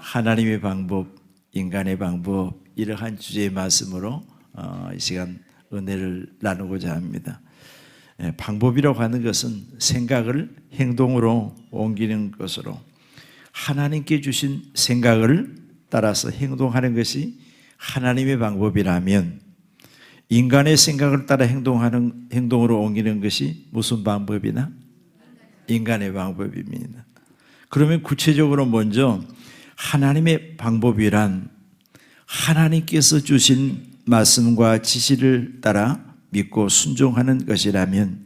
하나님의 방법, 인간의 방법, 이러한 주제의 말씀으로 이 시간 은혜를 나누고자 합니다. 방법이라고 하는 것은 생각을 행동으로 옮기는 것으로, 하나님께 주신 생각을 따라서 행동하는 것이 하나님의 방법이라면, 인간의 생각을 따라 행동으로 옮기는 것이 무슨 방법이나? 인간의 방법입니다. 그러면 구체적으로 먼저 하나님의 방법이란 하나님께서 주신 말씀과 지시를 따라 믿고 순종하는 것이라면,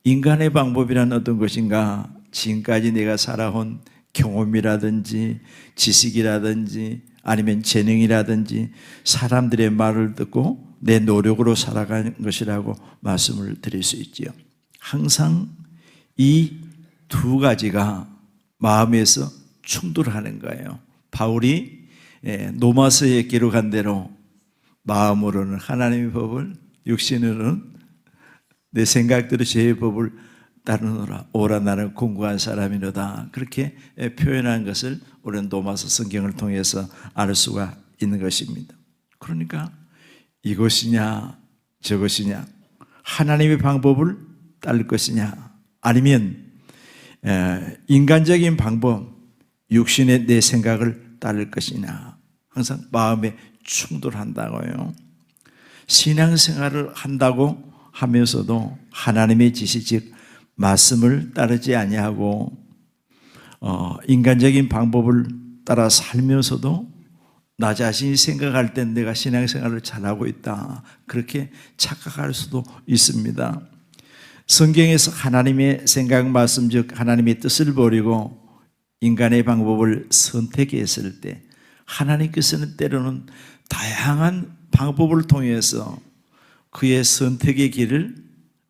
인간의 방법이란 어떤 것인가? 지금까지 내가 살아온 경험이라든지 지식이라든지 아니면 재능이라든지 사람들의 말을 듣고 내 노력으로 살아가는 것이라고 말씀을 드릴 수 있지요. 항상 이 두 가지가 마음에서 충돌하는 거예요. 바울이 로마서에 기록한 대로 마음으로는 하나님의 법을, 육신으로는 내 생각대로 제 법을 따르노라. 오라 나는 공고한 사람이로다. 그렇게 표현한 것을 우리는 로마서 성경을 통해서 알 수가 있는 것입니다. 그러니까 이것이냐 저것이냐, 하나님의 방법을 따를 것이냐, 아니면 인간적인 방법, 육신의 내 생각을 따를 것이냐, 항상 마음에 충돌한다고요. 신앙생활을 한다고 하면서도 하나님의 지시, 즉 말씀을 따르지 아니하고 인간적인 방법을 따라 살면서도 나 자신이 생각할 땐 내가 신앙생활을 잘하고 있다, 그렇게 착각할 수도 있습니다. 성경에서 하나님의 생각, 말씀, 즉 하나님의 뜻을 버리고 인간의 방법을 선택했을 때, 하나님께서는 때로는 다양한 방법을 통해서 그의 선택의 길을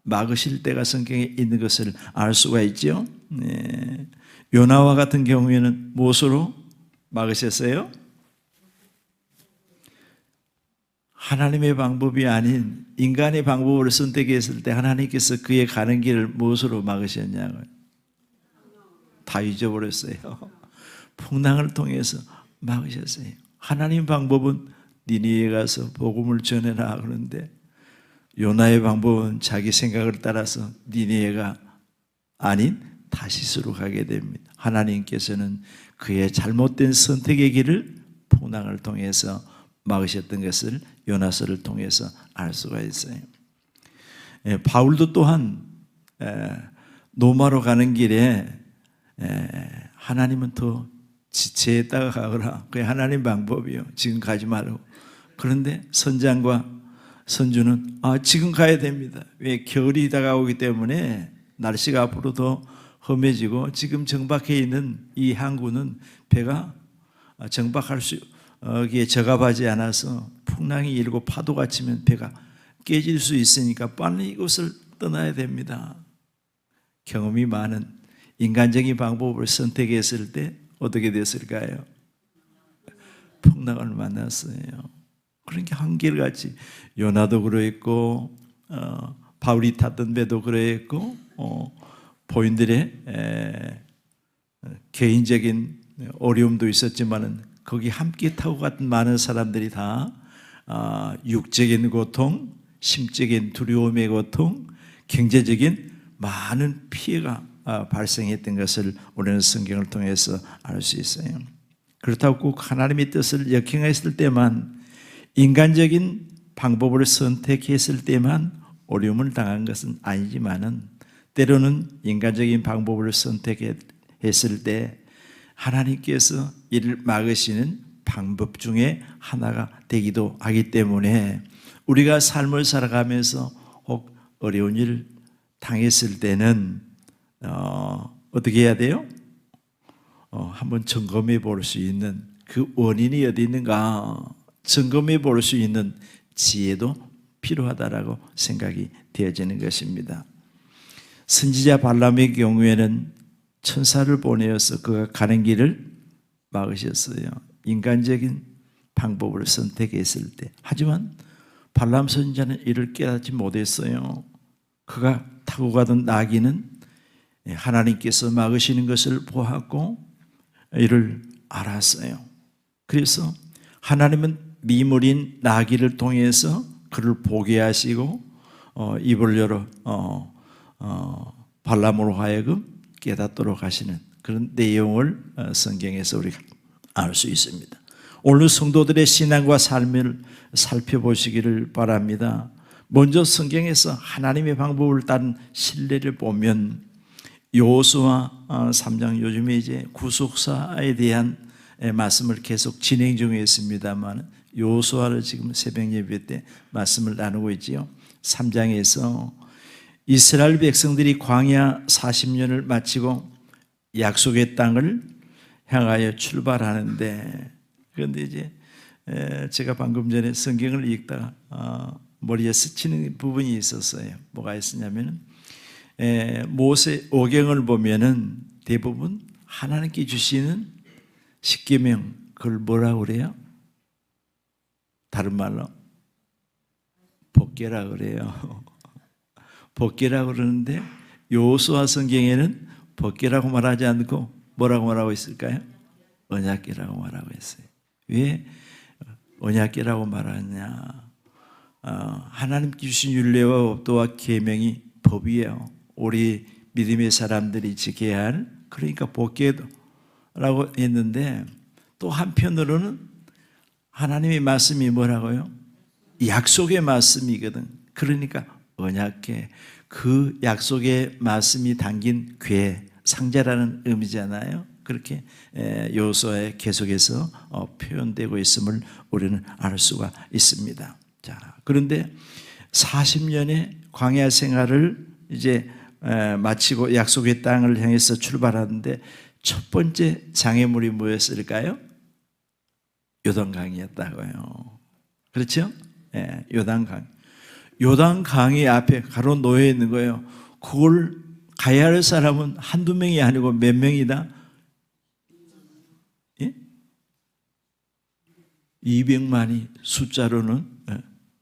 막으실 때가 성경에 있는 것을 알 수가 있죠. 요나와 같은 경우에는 무엇으로 막으셨어요? 하나님의 방법이 아닌 인간의 방법을 선택했을 때 하나님께서 그의 가는 길을 무엇으로 막으셨냐고요? 다 잊어버렸어요. 풍랑을 통해서 막으셨어요. 하나님 방법은 니느웨에 가서 복음을 전해라 그러는데, 요나의 방법은 자기 생각을 따라서 니느웨가 아닌 다시스로 가게 됩니다. 하나님께서는 그의 잘못된 선택의 길을 풍랑을 통해서 막으셨던 것을 요나서를 통해서 알 수가 있어요. 바울도 또한 로마로 가는 길에 하나님은 더 지체했다가 가거라, 그게 하나님 방법이요, 지금 가지 말고. 그런데 선장과 선주는 지금 가야 됩니다. 왜? 겨울이 다가오기 때문에 날씨가 앞으로 더 험해지고, 지금 정박해 있는 이 항구는 배가 정박할 수 여기에 적합하지 않아서 풍랑이 일고 파도가 치면 배가 깨질 수 있으니까 빨리 이곳을 떠나야 됩니다. 경험이 많은 인간적인 방법을 선택했을 때 어떻게 됐을까요? 풍랑을 만났어요. 그러니까 한결같이 요나도 그러했고 바울이 탔던 배도 그러했고 본인들의 개인적인 어려움도 있었지만은 거기 함께 타고 갔던 많은 사람들이 다 육적인 고통, 심적인 두려움의 고통, 경제적인 많은 피해가 발생했던 것을 우리는 성경을 통해서 알 수 있어요. 그렇다고 꼭 하나님의 뜻을 역행했을 때만, 인간적인 방법을 선택했을 때만 어려움을 당한 것은 아니지만은, 때로는 인간적인 방법을 선택했을 때 하나님께서 이를 막으시는 방법 중에 하나가 되기도 하기 때문에, 우리가 삶을 살아가면서 혹 어려운 일을 당했을 때는 어떻게 해야 돼요? 한번 점검해 볼 수 있는 그 원인이 어디 있는가 점검해 볼 수 있는 지혜도 필요하다라고 생각이 되어지는 것입니다. 선지자 발람의 경우에는 천사를 보내어서 그가 가는 길을 막으셨어요. 인간적인 방법을 선택했을 때. 하지만 발람 선지자는 이를 깨닫지 못했어요. 그가 타고 가던 나귀는 하나님께서 막으시는 것을 보았고 이를 알았어요. 그래서 하나님은 미물인 나귀를 통해서 그를 보게 하시고 입을 열어 발람으로 하여금 깨닫도록 하시는 그런 내용을 성경에서 우리가 알 수 있습니다. 오늘 성도들의 신앙과 삶을 살펴보시기를 바랍니다. 먼저 성경에서 하나님의 방법을 따른 신뢰를 보면 여호수아 3장, 요즘에 이제 구속사에 대한 말씀을 계속 진행 중에 있습니다만 여호수아를 지금 새벽 예배 때 말씀을 나누고 있지요. 3장에서 이스라엘 백성들이 광야 40년을 마치고 약속의 땅을 향하여 출발하는데, 그런데 이제 제가 방금 전에 성경을 읽다가 머리에 스치는 부분이 있었어요. 뭐가 있었냐면 모세 오경을 보면은 대부분 하나님께 주시는 십계명, 그걸 뭐라고 그래요? 다른 말로 법궤라 그래요. 법궤라고 그러는데 여호수아 성경에는 법궤라고 말하지 않고 뭐라고 말하고 있을까요? 언약궤라고 말하고 있어요. 왜 언약궤라고 말하냐? 하나님께 주신 율례와 법도와 계명이 법이에요. 우리 믿음의 사람들이 지켜야 할, 그러니까 법궤라고 했는데, 또 한편으로는 하나님의 말씀이 뭐라고요? 약속의 말씀이거든. 그러니까 언약궤, 그 약속의 말씀이 담긴 궤, 상자라는 의미잖아요. 그렇게 여호수아에 계속해서 표현되고 있음을 우리는 알 수가 있습니다. 자, 그런데 40년의 광야 생활을 이제 마치고 약속의 땅을 향해서 출발하는데 첫 번째 장애물이 뭐였을까요? 요단강이었다고요. 그렇죠? 요단강. 요단강이 앞에 가로 놓여 있는 거예요. 그걸 가야 할 사람은 한두 명이 아니고 몇 명이다? 200만이 숫자로는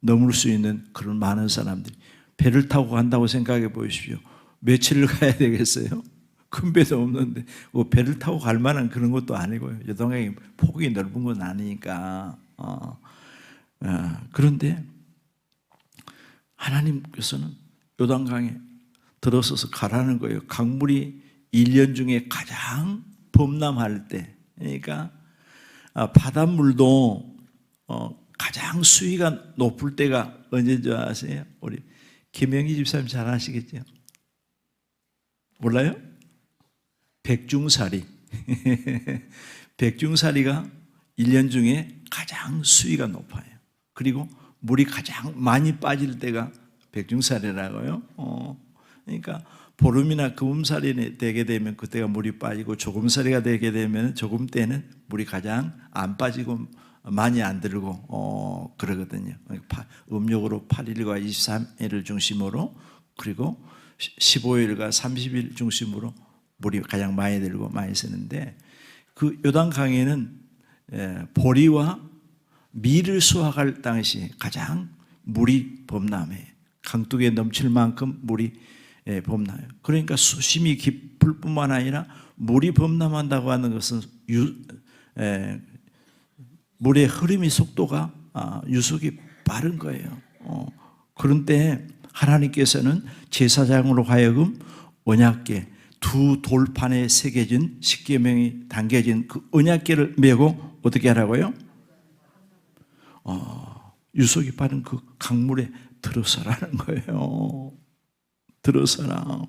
넘을 수 있는 그런 많은 사람들이 배를 타고 간다고 생각해 보십시오. 며칠을 가야 되겠어요? 큰 배도 없는데 배를 타고 갈 만한 그런 것도 아니고요. 요단강이 폭이 넓은 건 아니니까. 그런데 하나님께서는 요단강에 들어서서 가라는 거예요. 강물이 1년 중에 가장 범람할 때, 그러니까 바닷물도 가장 수위가 높을 때가 언제인 줄 아세요? 우리 김영희 집사님 잘 아시겠죠? 몰라요? 백중살이. 백중살이가 1년 중에 가장 수위가 높아요. 그리고 물이 가장 많이 빠질 때가 백중살이라고요. 그러니까 보름이나 금음살이 되게 되면 그때가 물이 빠지고, 조금살이가 되게 되면 조금 때는 물이 가장 안 빠지고 많이 안 들고 그러거든요. 음력으로 8일과 23일을 중심으로, 그리고 15일과 30일 중심으로 물이 가장 많이 들고 많이 쓰는데, 그 요단강에는 보리와 밀을 수확할 당시 가장 물이 범람해요. 강둑에 넘칠 만큼 물이 범람해요. 그러니까 수심이 깊을 뿐만 아니라 물이 범람한다고 하는 것은 물의 흐름의 속도가 유속이 빠른 거예요. 그런 때 하나님께서는 제사장으로 하여금 언약궤, 두 돌판에 새겨진 십계명이 담겨진 그 언약궤를 메고 어떻게 하라고요? 유속이 빠른 그 강물에 들어서라는 거예요. 들어서라.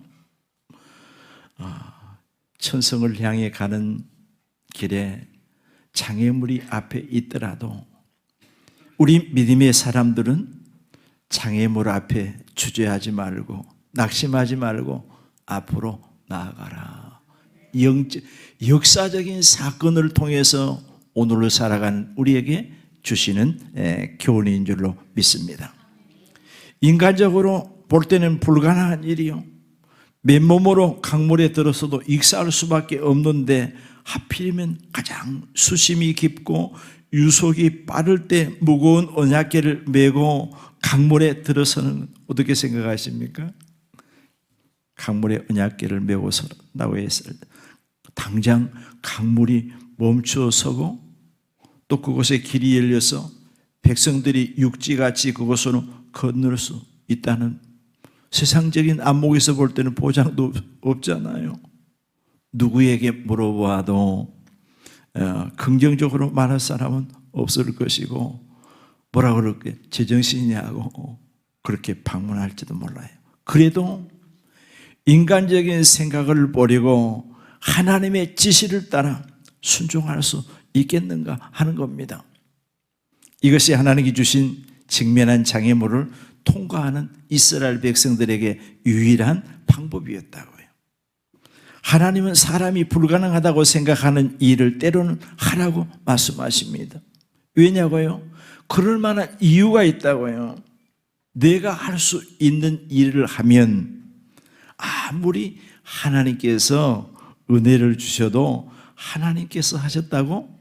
천성을 향해 가는 길에 장애물이 앞에 있더라도 우리 믿음의 사람들은 장애물 앞에 주저하지 말고 낙심하지 말고 앞으로 나아가라. 역사적인 사건을 통해서 오늘을 살아가는 우리에게 주시는 교훈인 줄로 믿습니다. 인간적으로 볼 때는 불가능한 일이요. 맨몸으로 강물에 들어서도 익사할 수밖에 없는데, 하필이면 가장 수심이 깊고 유속이 빠를 때 무거운 언약궤를 메고 강물에 들어서는 어떻게 생각하십니까? 강물에 언약궤를 메고 서라고 했을 때 당장 강물이 멈추어 서고 또 그곳에 길이 열려서 백성들이 육지같이 그곳으로 건널 수 있다는 세상적인 안목에서 볼 때는 보장도 없잖아요. 누구에게 물어봐도 긍정적으로 말할 사람은 없을 것이고 뭐라 그럴게 제정신이냐고 그렇게 방문할지도 몰라요. 그래도 인간적인 생각을 버리고 하나님의 지시를 따라 순종할 수 있겠는가 하는 겁니다. 이것이 하나님이 주신 직면한 장애물을 통과하는 이스라엘 백성들에게 유일한 방법이었다고요. 하나님은 사람이 불가능하다고 생각하는 일을 때로는 하라고 말씀하십니다. 왜냐고요? 그럴 만한 이유가 있다고요. 내가 할 수 있는 일을 하면 아무리 하나님께서 은혜를 주셔도 하나님께서 하셨다고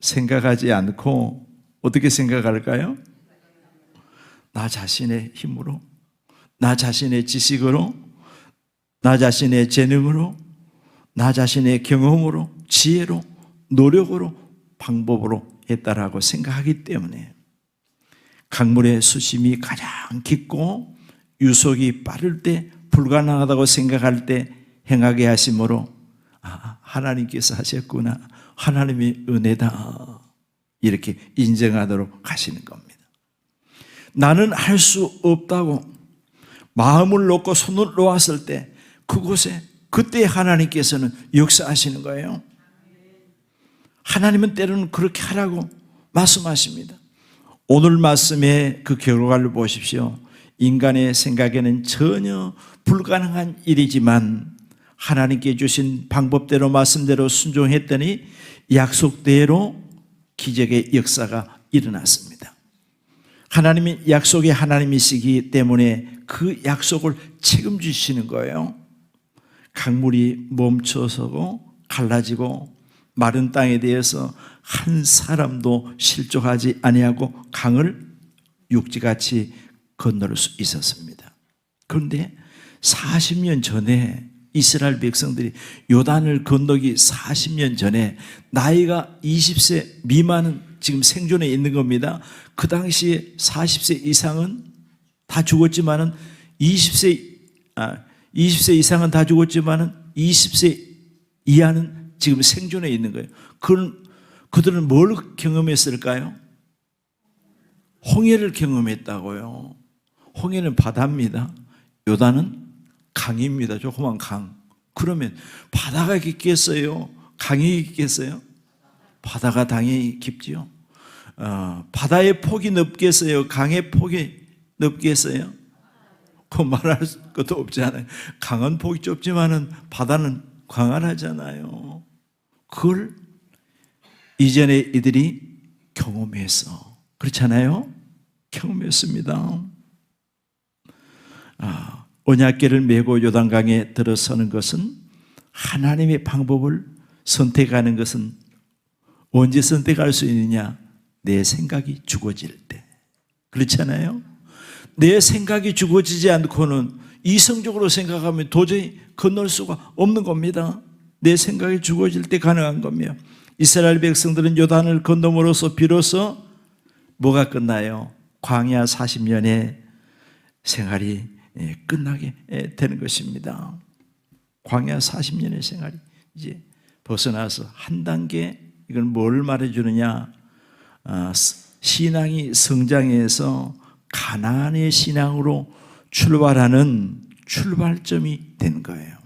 생각하지 않고 어떻게 생각할까요? 나 자신의 힘으로, 나 자신의 지식으로, 나 자신의 재능으로, 나 자신의 경험으로, 지혜로, 노력으로, 방법으로 했다라고 생각하기 때문에 강물의 수심이 가장 깊고 유속이 빠를 때 불가능하다고 생각할 때 행하게 하심으로 하나님께서 하셨구나, 하나님의 은혜다 이렇게 인정하도록 하시는 겁니다. 나는 할 수 없다고 마음을 놓고 손을 놓았을 때 그곳에 그때 하나님께서는 역사하시는 거예요. 하나님은 때로는 그렇게 하라고 말씀하십니다. 오늘 말씀의 그 결과를 보십시오. 인간의 생각에는 전혀 불가능한 일이지만 하나님께 주신 방법대로 말씀대로 순종했더니 약속대로 기적의 역사가 일어났습니다. 하나님이 약속의 하나님이시기 때문에 그 약속을 책임지시는 거예요. 강물이 멈춰서고 갈라지고 마른 땅에 대해서 한 사람도 실족하지 아니하고 강을 육지같이 건널 수 있었습니다. 그런데 40년 전에 이스라엘 백성들이 요단을 건너기 40년 전에 나이가 20세 미만은 지금 생존해 있는 겁니다. 그 당시에 40세 이상은 다 죽었지만은 20세 이상은 다 죽었지만은 20세 이하는 지금 생존해 있는 거예요. 그들은 뭘 경험했을까요? 홍해를 경험했다고요. 홍해는 바다입니다. 요단은 강입니다. 조그만 강. 그러면 바다가 깊겠어요? 강이 깊겠어요? 바다가 당연히 깊지요. 바다의 폭이 넓겠어요? 강의 폭이 넓겠어요? 그 말할 것도 없잖아요. 강은 폭이 좁지만은 바다는 광활하잖아요. 그걸 이전에 이들이 경험해서 그렇잖아요. 경험했습니다. 언약궤를 메고 요단강에 들어서는 것은 하나님의 방법을 선택하는 것은 언제 선택할 수 있느냐? 내 생각이 죽어질 때. 그렇잖아요. 내 생각이 죽어지지 않고는 이성적으로 생각하면 도저히 건널 수가 없는 겁니다. 내 생각이 죽어질 때 가능한 겁니다. 이스라엘 백성들은 요단을 건너므로써 비로소 뭐가 끝나요? 광야 40년의 생활이 끝나게 되는 것입니다. 광야 40년의 생활이 이제 벗어나서 한 단계, 이건 뭘 말해주느냐? 신앙이 성장해서 가나안의 신앙으로 출발하는 출발점이 된 거예요.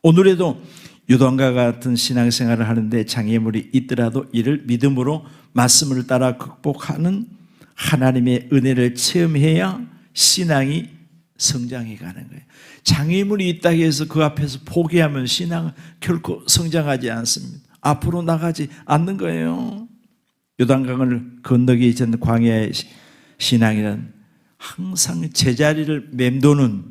오늘에도 요단과 같은 신앙생활을 하는데 장애물이 있더라도 이를 믿음으로 말씀을 따라 극복하는 하나님의 은혜를 체험해야 신앙이 성장해 가는 거예요. 장애물이 있다고 해서 그 앞에서 포기하면 신앙은 결코 성장하지 않습니다. 앞으로 나가지 않는 거예요. 요단강을 건너기 전 광야의 신앙이란 항상 제자리를 맴도는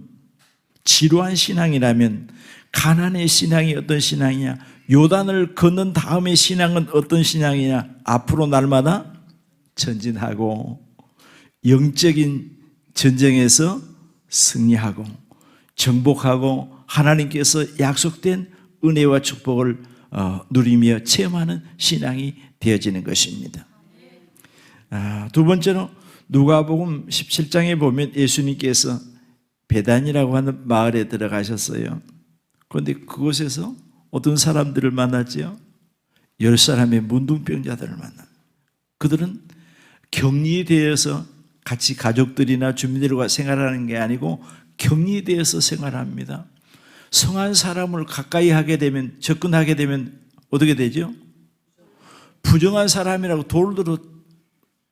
지루한 신앙이라면 가나안의 신앙이 어떤 신앙이냐? 요단을 건넌 다음의 신앙은 어떤 신앙이냐? 앞으로 날마다 전진하고 영적인 전쟁에서 승리하고 정복하고 하나님께서 약속된 은혜와 축복을 누리며 체험하는 신앙이 되어지는 것입니다. 두 번째로 누가복음 17장에 보면 예수님께서 베단이라고 하는 마을에 들어가셨어요. 그런데 그곳에서 어떤 사람들을 만났지요? 10사람의 문둥병자들을 만납니다. 그들은 격리되어서 같이 가족들이나 주민들과 생활하는 게 아니고 격리되어서 생활합니다. 성한 사람을 가까이 하게 되면, 접근하게 되면 어떻게 되죠? 부정한 사람이라고 돌로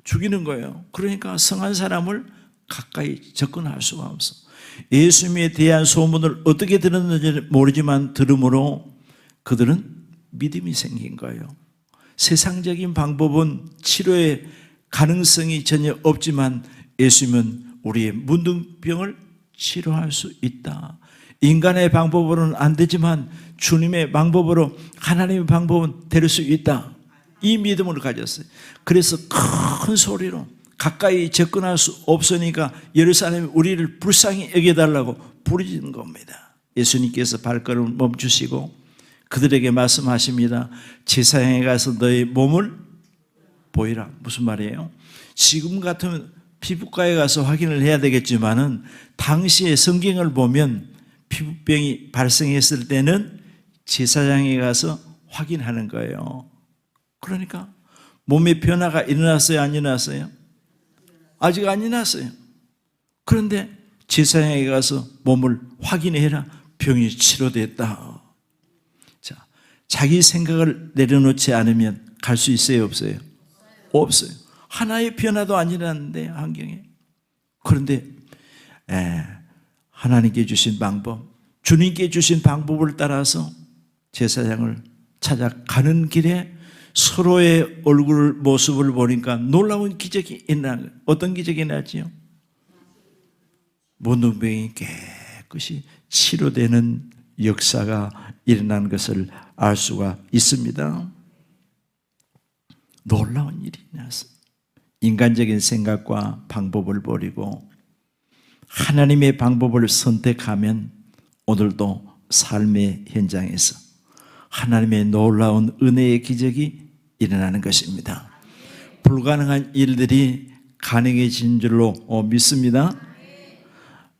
죽이는 거예요. 그러니까 성한 사람을 가까이 접근할 수가 없어. 예수님에 대한 소문을 어떻게 들었는지 모르지만 들음으로 그들은 믿음이 생긴 거예요. 세상적인 방법은 치료의 가능성이 전혀 없지만 예수님은 우리의 문둥병을 치료할 수 있다. 인간의 방법으로는 안 되지만 주님의 방법으로, 하나님의 방법은 될 수 있다. 이 믿음을 가졌어요. 그래서 큰 소리로 가까이 접근할 수 없으니까 예루살렘이 우리를 불쌍히 여겨달라고 부르짖는 겁니다. 예수님께서 발걸음을 멈추시고 그들에게 말씀하십니다. 제사장에 가서 너의 몸을 보이라. 무슨 말이에요? 지금 같으면 피부과에 가서 확인을 해야 되겠지만은 당시에 성경을 보면 피부병이 발생했을 때는 제사장에 가서 확인하는 거예요. 그러니까 몸의 변화가 일어났어요? 안 일어났어요? 아직 안 일어났어요. 그런데 제사장에 가서 몸을 확인해라. 병이 치료됐다. 자, 자기 생각을 내려놓지 않으면 갈 수 있어요? 없어요? 없어요. 하나의 변화도 안 일어났는데 환경에. 그런데 하나님께 주신 방법, 주님께 주신 방법을 따라서 제사장을 찾아가는 길에 서로의 얼굴 모습을 보니까 놀라운 기적이 일어나는 거예요. 어떤 기적이 일어났지요? 문둥병이 깨끗이 치료되는 역사가 일어난 것을 알 수가 있습니다. 놀라운 일이 일어났어요. 인간적인 생각과 방법을 버리고 하나님의 방법을 선택하면 오늘도 삶의 현장에서 하나님의 놀라운 은혜의 기적이 일어나는 것입니다. 불가능한 일들이 가능해진 줄로 믿습니다.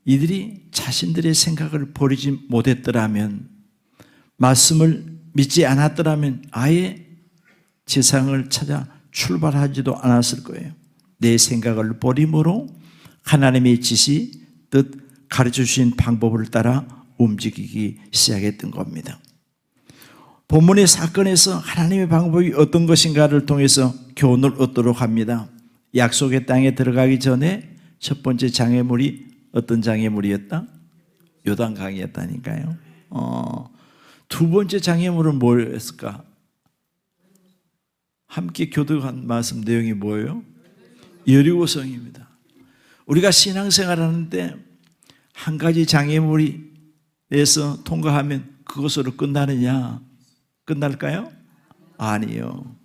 이들이 자신들의 생각을 버리지 못했더라면, 말씀을 믿지 않았더라면 아예 제사장을 찾아 출발하지도 않았을 거예요. 내 생각을 버림으로 하나님의 지시, 뜻, 가르쳐 주신 방법을 따라 움직이기 시작했던 겁니다. 본문의 사건에서 하나님의 방법이 어떤 것인가를 통해서 교훈을 얻도록 합니다. 약속의 땅에 들어가기 전에 첫 번째 장애물이 어떤 장애물이었다? 요단강이었다니까요. 두 번째 장애물은 뭐였을까? 함께 교도한 말씀 내용이 뭐예요? 여리고성입니다. 우리가 신앙생활 하는데 한 가지 장애물에서 통과하면 그것으로 끝나느냐? 끝날까요? 아니요.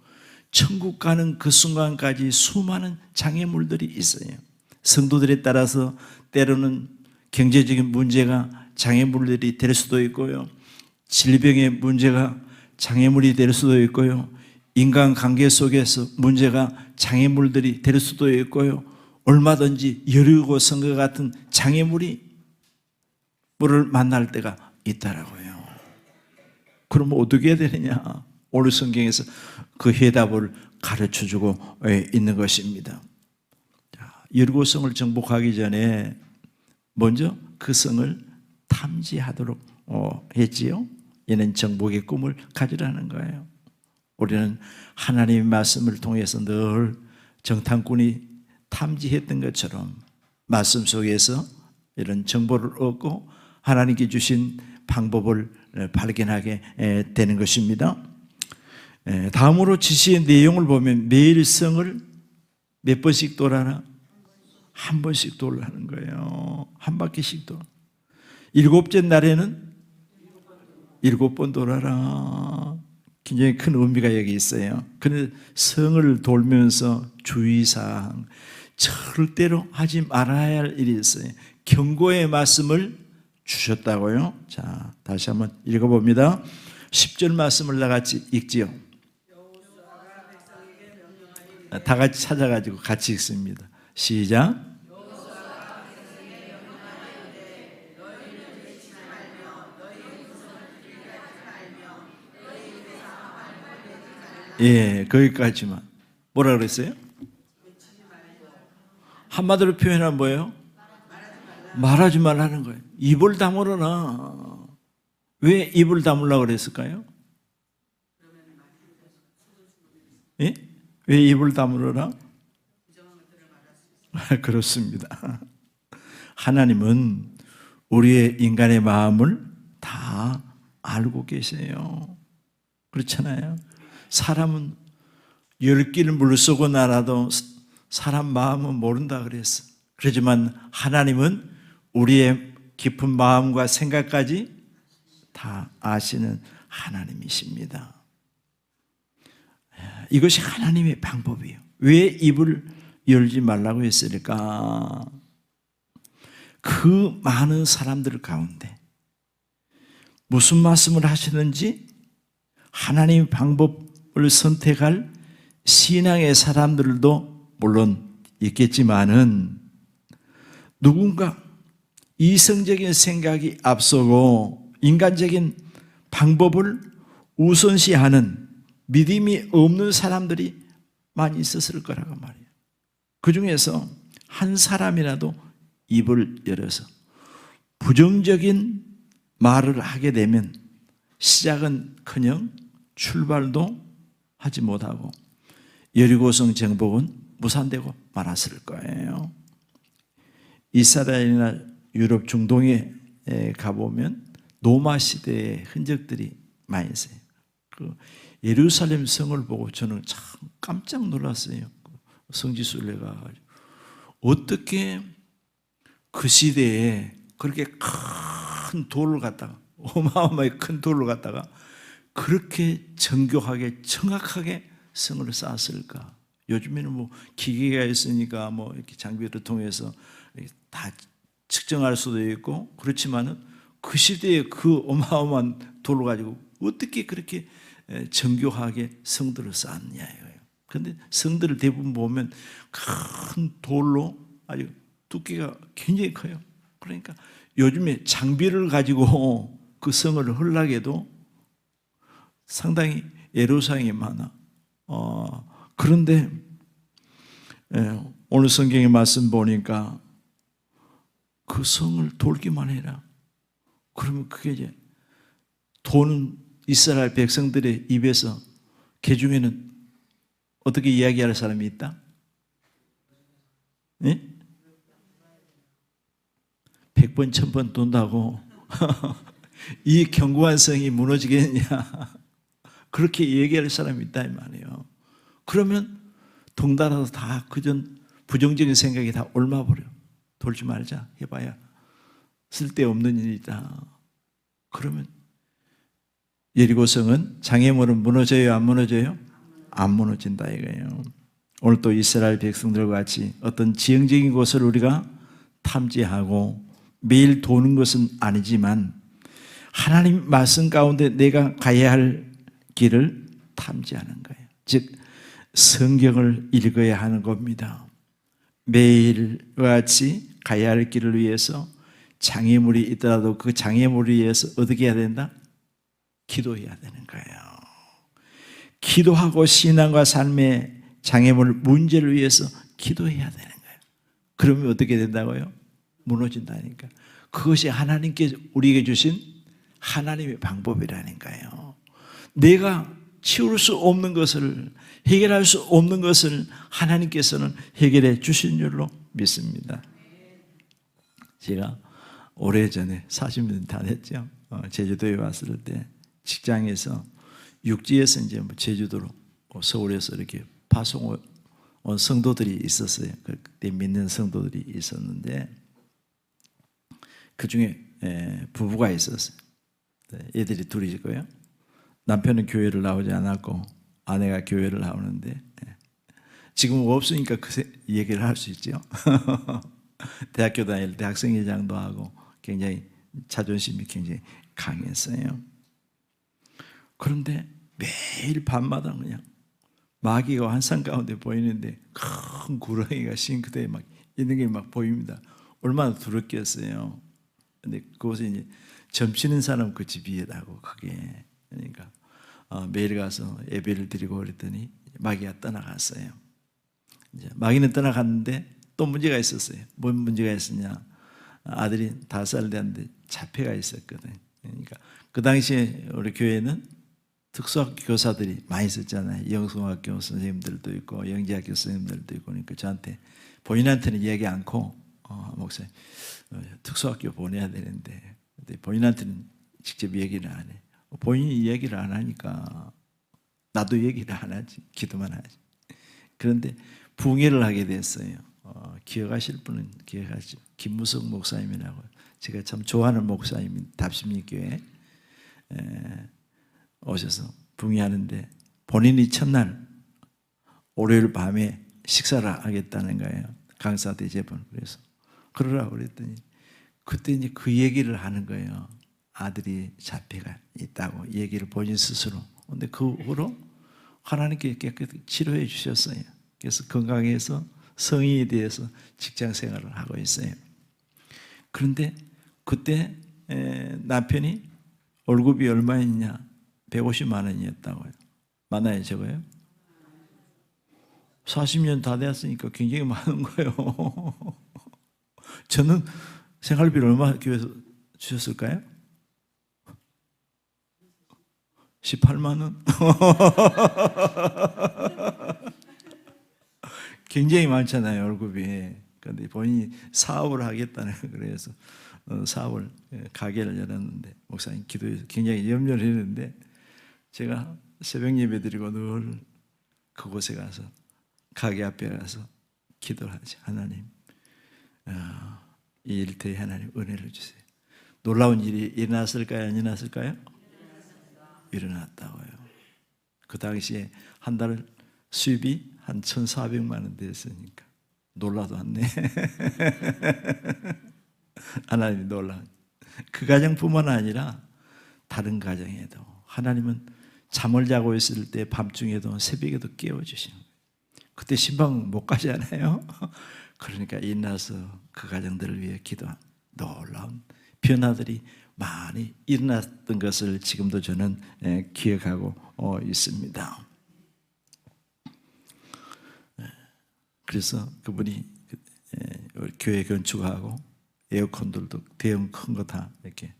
천국 가는 그 순간까지 수많은 장애물들이 있어요. 성도들에 따라서 때로는 경제적인 문제가 장애물들이 될 수도 있고요. 질병의 문제가 장애물이 될 수도 있고요. 인간관계 속에서 문제가 장애물들이 될 수도 있고요. 얼마든지 여리고성과 같은 장애물이 물을 만날 때가 있더라고요. 그럼 어떻게 해야 되느냐? 오늘 성경에서 그 해답을 가르쳐주고 있는 것입니다. 여리고성을 정복하기 전에 먼저 그 성을 탐지하도록 했지요. 얘는 정복의 꿈을 가지라는 거예요. 우리는 하나님의 말씀을 통해서 늘 정탐꾼이 탐지했던 것처럼 말씀 속에서 이런 정보를 얻고 하나님께 주신 방법을 발견하게 되는 것입니다. 다음으로 지시의 내용을 보면 매일 성을 몇 번씩 돌아라? 한 번씩 돌라는 거예요. 한 바퀴씩 돌. 일곱째 날에는 7번 돌아라. 굉장히 큰 의미가 여기 있어요. 그런데 성을 돌면서 주의사항, 절대로 하지 말아야 할 일이 있어요. 경고의 말씀을 주셨다고요. 자, 다시 한번 읽어봅니다. 10절 말씀을 다 같이 읽지요. 다 같이 찾아가지고 같이 읽습니다. 시작. 예, 거기까지만. 뭐라 그랬어요? 한마디로 표현하면 뭐예요? 말하지 말라는 거예요. 입을 다물어라. 왜 입을 다물라고 그랬을까요? 예? 왜 입을 다물어라? 그렇습니다. 하나님은 우리의 인간의 마음을 다 알고 계세요. 그렇잖아요. 사람은 10개를 물쏘고 날아도 사람 마음은 모른다 그랬어. 그렇지만 하나님은 우리의 깊은 마음과 생각까지 다 아시는 하나님이십니다. 이것이 하나님의 방법이에요. 왜 입을 열지 말라고 했을까? 그 많은 사람들 가운데 무슨 말씀을 하시는지 하나님의 방법을 선택할 신앙의 사람들도 물론 있겠지만은 누군가 이성적인 생각이 앞서고 인간적인 방법을 우선시하는 믿음이 없는 사람들이 많이 있었을 거라고 말이에요. 그 중에서 한 사람이라도 입을 열어서 부정적인 말을 하게 되면 시작은커녕 출발도 하지 못하고 여리고성 정복은 무산되고 말았을 거예요. 이스라엘이나 유럽 중동에 가보면 로마 시대의 흔적들이 많이 있어요. 그 예루살렘 성을 보고 저는 참 깜짝 놀랐어요. 성지순례 가가지고 어떻게 그 시대에 그렇게 큰 돌을 갖다가 어마어마하게 큰 돌을 갖다가 그렇게 정교하게 정확하게 성을 쌓았을까? 요즘에는 뭐 기계가 있으니까 뭐 이렇게 장비를 통해서 다 측정할 수도 있고 그렇지만은 그 시대에 그 어마어마한 돌을 가지고 어떻게 그렇게 정교하게 성들을 쌓았냐 이거예요. 그런데 성들을 대부분 보면 큰 돌로 아주 두께가 굉장히 커요. 그러니까 요즘에 장비를 가지고 그 성을 하려고 상당히 애로사항이 많아. 그런데 오늘 성경의 말씀 보니까 그 성을 돌기만 해라. 그러면 그게 이제 도는 이스라엘 백성들의 입에서 그 중에는 어떻게 이야기할 사람이 있다? 네? 100번, 1000번 돈다고 이 견고한 성이 무너지겠냐? 그렇게 얘기할 사람이 있다 이 말이에요. 그러면 동달아서 다 그전 부정적인 생각이 다 옮아버려. 돌지 말자 해봐야 쓸데없는 일이다. 그러면 예리고성은 장애물은 무너져요? 안 무너져요? 안 무너진다 이거예요. 오늘 또 이스라엘 백성들과 같이 어떤 지형적인 곳을 우리가 탐지하고 매일 도는 것은 아니지만 하나님 말씀 가운데 내가 가야 할 길을 탐지하는 거예요. 즉 성경을 읽어야 하는 겁니다. 매일과 같이 가야 할 길을 위해서 장애물이 있더라도 그 장애물을 위해서 어떻게 해야 된다? 기도해야 되는 거예요. 기도하고 신앙과 삶의 장애물 문제를 위해서 기도해야 되는 거예요. 그러면 어떻게 된다고요? 무너진다니까. 그것이 하나님께 우리에게 주신 하나님의 방법이라니까요. 내가 치울 수 없는 것을 해결할 수 없는 것을 하나님께서는 해결해 주신 줄로 믿습니다. 제가 오래전에 40년 다 됐죠. 제주도에 왔을 때 직장에서 육지에서 이제 제주도로 서울에서 이렇게 파송 온 성도들이 있었어요. 그때 믿는 성도들이 있었는데 그 중에 부부가 있었어요. 애들이 둘이고요. 남편은 교회를 나오지 않았고 아내가 교회를 나오는데 지금 없으니까 그 얘기를 할 수 있죠. 대학교 다닐 때 학생회장도 하고 굉장히 자존심이 굉장히 강했어요. 그런데 매일 밤마다 그냥 마귀가 환상 가운데 보이는데 큰 구렁이가 싱크대에 막 있는 게 막 보입니다. 얼마나 두렵겠어요. 근데 그곳에 이제 점치는 사람 그 집이라고 그게. 그러니까 매일 가서 예배를 드리고 그랬더니 마귀가 떠나갔어요. 이제 마귀는 떠나갔는데 또 문제가 있었어요. 뭔 문제가 있었냐? 아들이 5살 됐는데 자폐가 있었거든. 그러니까 그 당시에 우리 교회는 특수학교 교사들이 많이 있었잖아요. 영성학교 선생님들도 있고 영재학교 선생님들도 있고. 그러니까 저한테 본인한테는 얘기 않고 목사님 특수학교 보내야 되는데 근데 본인한테는 직접 얘기를 안 해. 본인이 얘기를 안 하니까 나도 얘기를 안 하지. 기도만 하지. 그런데 붕해를 하게 됐어요. 기억하실 분은 기억하시죠. 김무석 목사님이라고 제가 참 좋아하는 목사님 답심리교회 오셔서 붕해하는데 본인이 첫날 월요일 밤에 식사를 하겠다는 거예요. 강사 대제본. 그래서 그러라고 그랬더니 그때 이제 그 얘기를 하는 거예요. 아들이 자폐가 있다고 얘기를 본인 스스로. 근데 그 후로 하나님께 깨끗이 치료해 주셨어요. 그래서 건강해서 성인이 되어서 직장 생활을 하고 있어요. 그런데 그때 남편이 월급이 얼마였냐? 150만 원이었다고요. 맞나요, 저거요? 40년 다 되었으니까 굉장히 많은 거예요. 저는 생활비를 얼마 교회에서 주셨을까요? 18만 원? 굉장히 많잖아요, 월급이. 그런데 본인이 사업을 하겠다는 그래서 사업을 가게를 열었는데 목사님 기도해서 굉장히 염려를 했는데 제가 새벽 예배 드리고 늘 그곳에 가서 가게 앞에 가서 기도를 하지. 하나님 이 일터에 하나님 은혜를 주세요. 놀라운 일이 일어났을까요? 안 일어났을까요? 일어났다고요. 그 당시에 한 달 수입이 한 1,400만 원 됐으니까 놀라도 않네. 하나님이 놀라. 그 가정뿐만 아니라 다른 가정에도 하나님은 잠을 자고 있을 때 밤중에도 새벽에도 깨워주시는 거예요. 그때 신방 못 가잖아요. 그러니까 일어나서 그 가정들을 위해 기도한 놀라운 변화들이 많이 일어났던 것을 지금도 저는 기억하고 있습니다. 그래서 그분이 교회 건축하고 에어컨들도 대형 큰 거 다 이렇게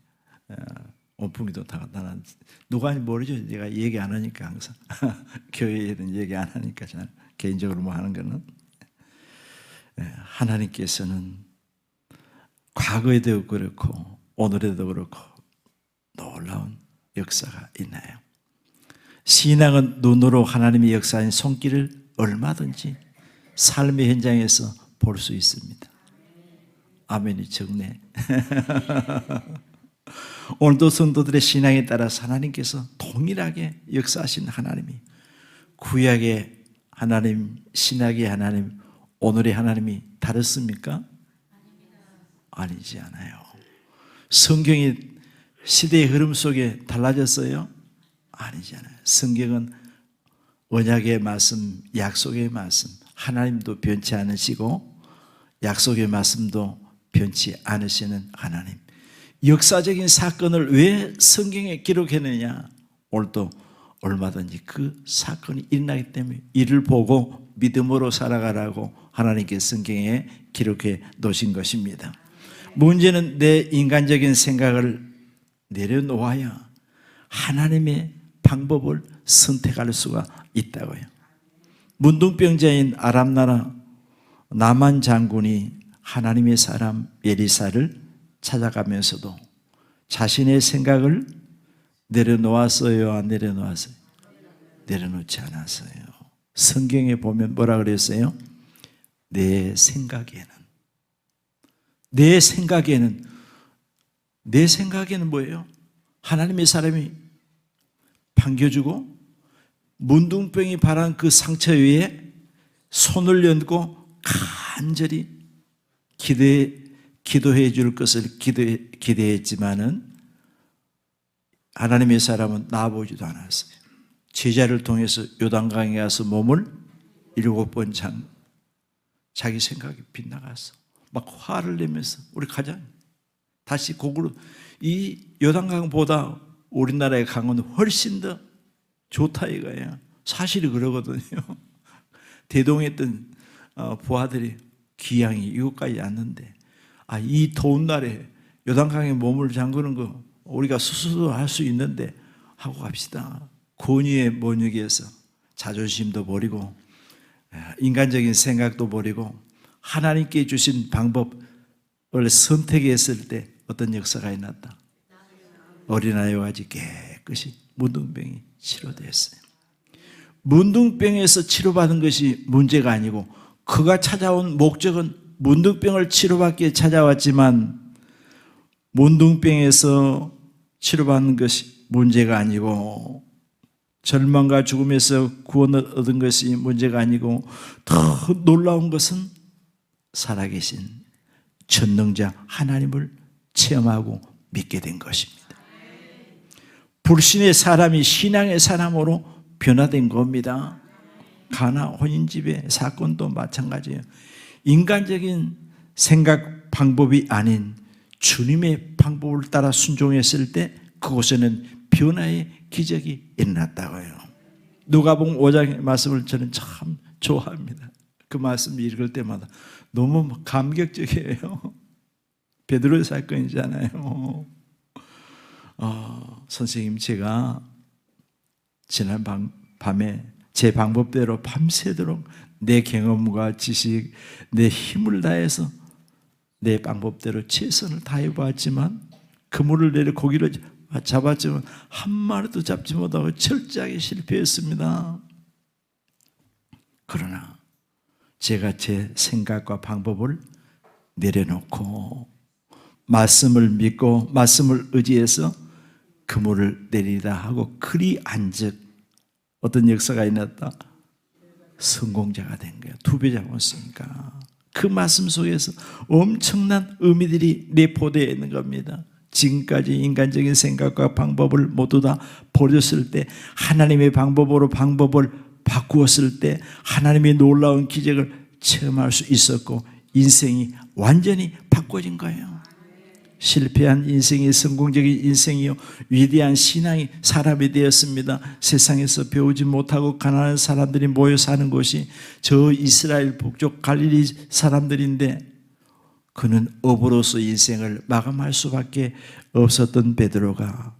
온풍기도 다 나는 누가 모르죠. 내가 얘기 안 하니까 항상 교회에는 얘기 안 하니까 잘 개인적으로 뭐 하는 거는 하나님께서는 과거에도 그렇고 오늘에도 그렇고 놀라운 역사가 있나요? 신앙은 눈으로 하나님의 역사인 손길을 얼마든지 삶의 현장에서 볼 수 있습니다. 아멘이 적네. 오늘도 성도들의 신앙에 따라서 하나님께서 동일하게 역사하신 하나님이 구약의 하나님, 신약의 하나님, 오늘의 하나님이 다르습니까? 아니지 않아요. 성경이 시대의 흐름 속에 달라졌어요? 아니지 않아요. 성경은 언약의 말씀, 약속의 말씀, 하나님도 변치 않으시고 약속의 말씀도 변치 않으시는 하나님. 역사적인 사건을 왜 성경에 기록했느냐? 오늘도 얼마든지 그 사건이 일어나기 때문에 이를 보고 믿음으로 살아가라고 하나님께 성경에 기록해 놓으신 것입니다. 문제는 내 인간적인 생각을 내려놓아야 하나님의 방법을 선택할 수가 있다고요. 문둥병자인 아람 나라 나만 장군이 하나님의 사람 엘리사를 찾아가면서도 자신의 생각을 내려놓았어요? 안 내려놓았어요? 내려놓지 않았어요. 성경에 보면 뭐라 그랬어요? 내 생각에는 뭐예요? 하나님의 사람이 반겨주고 문둥병이 바란 그 상처 위에 손을 얹고 간절히 기도해 줄 것을 기대했지만은 하나님의 사람은 나아보지도 않았어요. 제자를 통해서 요단강에 가서 몸을 7번 자기 생각이 빗나가서 막 화를 내면서 우리 가자. 다시 거꾸로 이 요단강보다 우리나라의 강은 훨씬 더 좋다 이거예요. 사실이 그러거든요. 대동에 있던 부하들이 귀양이 이곳까지 왔는데 이 더운 날에 요단강에 몸을 잠그는 거 우리가 스스로 할 수 있는데 하고 갑시다. 권위에 못 이겨서 자존심도 버리고 인간적인 생각도 버리고 하나님께 주신 방법을 선택했을 때 어떤 역사가 일어났다. 어린아이와 같이 깨끗이 문둥병이 치료됐어요. 문둥병에서 치료받은 것이 문제가 아니고 그가 찾아온 목적은 문둥병을 치료받기에 찾아왔지만 문둥병에서 치료받는 것이 문제가 아니고 절망과 죽음에서 구원을 얻은 것이 문제가 아니고 더 놀라운 것은 살아계신 전능자 하나님을 체험하고 믿게 된 것입니다. 불신의 사람이 신앙의 사람으로 변화된 겁니다. 가나 혼인집의 사건도 마찬가지예요. 인간적인 생각 방법이 아닌 주님의 방법을 따라 순종했을 때 그곳에는 변화의 기적이 일어났다고요. 누가복음 5장의 말씀을 저는 참 좋아합니다. 그 말씀 읽을 때마다 너무 감격적이에요. 베드로의 사건이잖아요. 선생님, 제가 지난 밤에 제 방법대로 밤새도록 내 경험과 지식, 내 힘을 다해서 내 방법대로 최선을 다해보았지만 그물을 내려 고기를 잡았지만 한 마리도 잡지 못하고 철저하게 실패했습니다. 그러나 제가 제 생각과 방법을 내려놓고 말씀을 믿고 말씀을 의지해서 그물을 내리다 하고 그리 안즉 어떤 역사가 일어났다? 성공자가 된 거예요. 2배 잡았으니까. 그 말씀 속에서 엄청난 의미들이 내포되어 있는 겁니다. 지금까지 인간적인 생각과 방법을 모두 다 버렸을 때 하나님의 방법으로 방법을 바꾸었을 때 하나님의 놀라운 기적을 체험할 수 있었고 인생이 완전히 바꿔진 거예요. 실패한 인생이 성공적인 인생이요 위대한 신앙이 사람이 되었습니다. 세상에서 배우지 못하고 가난한 사람들이 모여 사는 곳이 저 이스라엘 북쪽 갈릴리 사람들인데 그는 업으로서 인생을 마감할 수밖에 없었던 베드로가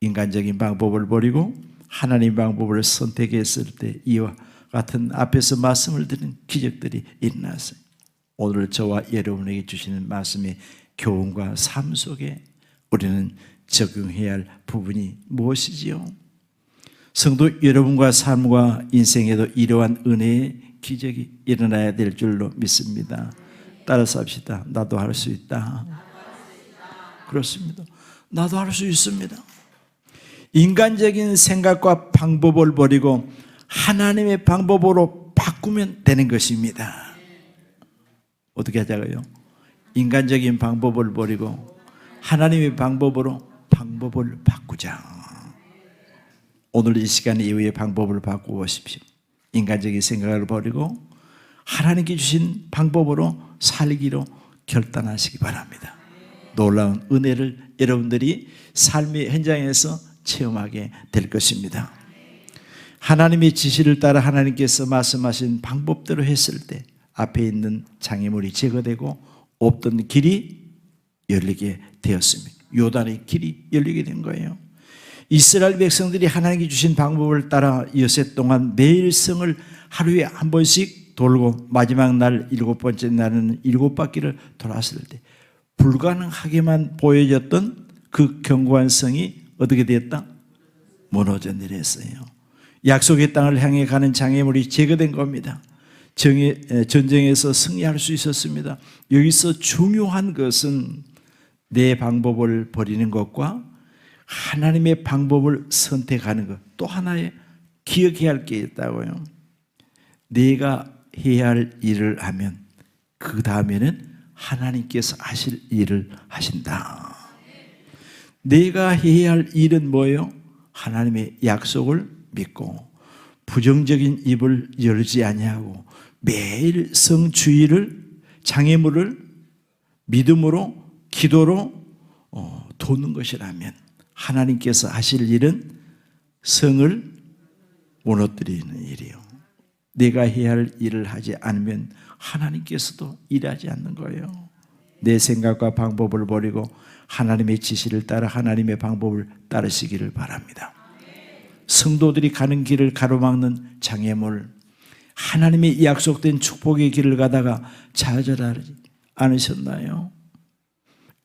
인간적인 방법을 버리고 하나님 방법을 선택했을 때 이와 같은 앞에서 말씀을 드린 기적들이 일어났어요. 오늘 저와 여러분에게 주시는 말씀의 교훈과 삶 속에 우리는 적용해야 할 부분이 무엇이지요? 성도 여러분과 삶과 인생에도 이러한 은혜의 기적이 일어나야 될 줄로 믿습니다. 따라서 합시다. 나도 할 수 있다. 그렇습니다. 나도 할 수 있습니다. 인간적인 생각과 방법을 버리고 하나님의 방법으로 바꾸면 되는 것입니다. 어떻게 하자고요? 인간적인 방법을 버리고 하나님의 방법으로 방법을 바꾸자. 오늘 이 시간 이후에 방법을 바꾸십시오. 인간적인 생각을 버리고 하나님께 주신 방법으로 살기로 결단하시기 바랍니다. 놀라운 은혜를 여러분들이 삶의 현장에서 체험하게 될 것입니다. 하나님의 지시를 따라 하나님께서 말씀하신 방법대로 했을 때 앞에 있는 장애물이 제거되고 없던 길이 열리게 되었습니다. 요단의 길이 열리게 된 거예요. 이스라엘 백성들이 하나님께 주신 방법을 따라 여섯 동안 매일 성을 하루에 한 번씩 돌고 마지막 날 7번째 날은 7바퀴를 돌았을 때 불가능하게만 보여졌던 그 견고한 성이 어떻게 되었다? 무너져 내렸어요. 약속의 땅을 향해 가는 장애물이 제거된 겁니다. 전쟁에서 승리할 수 있었습니다. 여기서 중요한 것은 내 방법을 버리는 것과 하나님의 방법을 선택하는 것. 또 하나의 기억해야 할 게 있다고요. 내가 해야 할 일을 하면 그 다음에는 하나님께서 하실 일을 하신다. 내가 해야 할 일은 뭐예요? 하나님의 약속을 믿고 부정적인 입을 열지 아니하고 매일 성주의를 장애물을 믿음으로 기도로 도는 것이라면 하나님께서 하실 일은 성을 무너뜨리는 일이요. 내가 해야 할 일을 하지 않으면 하나님께서도 일하지 않는 거예요. 내 생각과 방법을 버리고 하나님의 지시를 따라 하나님의 방법을 따르시기를 바랍니다. 성도들이 가는 길을 가로막는 장애물, 하나님의 약속된 축복의 길을 가다가 좌절하지 않으셨나요?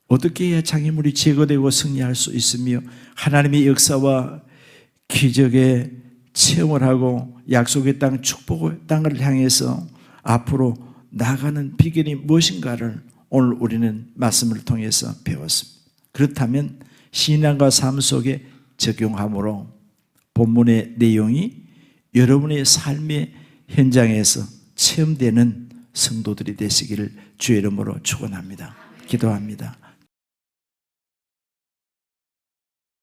어떻게 해야 장애물이 제거되고 승리할 수 있으며 하나님의 역사와 기적의 체험을 하고 약속의 땅, 축복의 땅을 향해서 앞으로 나가는 비결이 무엇인가를 오늘 우리는 말씀을 통해서 배웠습니다. 그렇다면 신앙과 삶 속에 적용함으로 본문의 내용이 여러분의 삶의 현장에서 체험되는 성도들이 되시기를 주의 이름으로 축원합니다. 기도합니다.